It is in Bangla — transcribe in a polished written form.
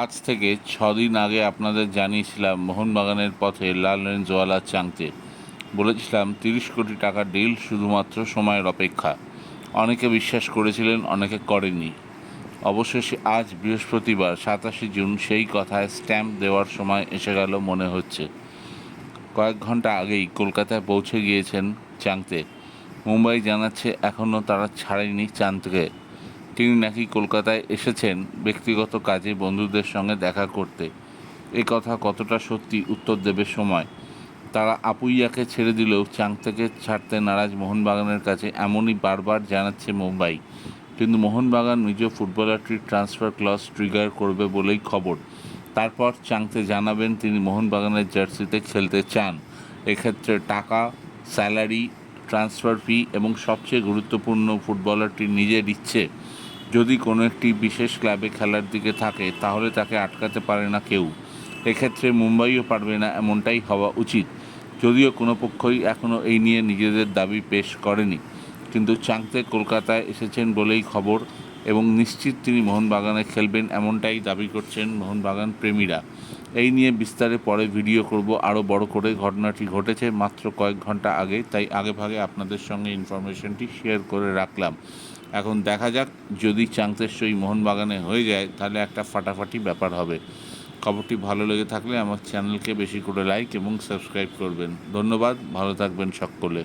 আজ থেকে 6 দিন আগে আপনাদের জানিয়েছিলাম মোহনবাগানের পথে লাল রেঞ্জওয়ালা চাংতে। বলেছিলাম 30 কোটি টাকার ডিল, শুধুমাত্র সময়ের অপেক্ষা। অনেকে বিশ্বাস করেছিলেন, অনেকে করেনি। অবশেষে আজ বৃহস্পতিবার 27 জুন সেই কথায় স্ট্যাম্প দেওয়ার সময় এসে গেল মনে হচ্ছে। কয়েক ঘন্টা আগেই কলকাতায় পৌঁছে গিয়েছেন চাংতে। মুম্বাই জানাচ্ছে এখনও তারা ছাড়েনি চাঁদকে। তিনি নাকি কলকাতায় এসেছেন ব্যক্তিগত কাজে বন্ধুদের সঙ্গে দেখা করতে। এ কথা কতটা সত্যি, উত্তর দেবে সময়। তারা আপুইয়াকে ছেড়ে দিলেও চাংতেকে ছাড়তে নারাজ মোহনবাগানের কাছে, এমনই বারবার জানাচ্ছে মুম্বাই। কিন্তু মোহনবাগান নিজ ফুটবলারটির ট্রান্সফার ক্লজ ট্রিগার করবে বলেই খবর। তারপর চাংতে জানাবেন তিনি মোহনবাগানের জার্সিতে খেলতে চান। এক্ষেত্রে টাকা, স্যালারি, ট্রান্সফার ফি এবং সবচেয়ে গুরুত্বপূর্ণ ফুটবলারটির নিজের ইচ্ছে। যদি কোনো একটি বিশেষ ক্লাবে খেলার দিকে থাকে তাহলে তাকে আটকাতে পারে না কেউ। এক্ষেত্রে মুম্বাইও পারবে না, এমনটাই হওয়া উচিত। যদিও কোনো পক্ষই এখনও এই নিয়ে নিজেদের দাবি পেশ করেনি, কিন্তু চাংতে কলকাতায় এসেছেন বলেই খবর এবং নিশ্চিত তিনি মোহনবাগানে খেলবেন, এমনটাই দাবি করছেন মোহনবাগান প্রেমীরা। এই নিয়ে বিস্তারে পরে ভিডিও করব আরও বড় করে। ঘটনাটি ঘটেছে মাত্র কয়েক ঘন্টা আগে, তাই আগেভাগে আপনাদের সঙ্গে ইনফরমেশনটি শেয়ার করে রাখলাম। এখন দেখা যাক, যদি চাংতের সই মোহনবাগানে হয়ে যায় তাহলে একটা ফাটাফাটি ব্যাপার হবে। খবরটি ভালো লেগে থাকলে আমার চ্যানেলকে বেশি করে লাইক এবং সাবস্ক্রাইব করবেন। ধন্যবাদ, ভালো থাকবেন সকলে।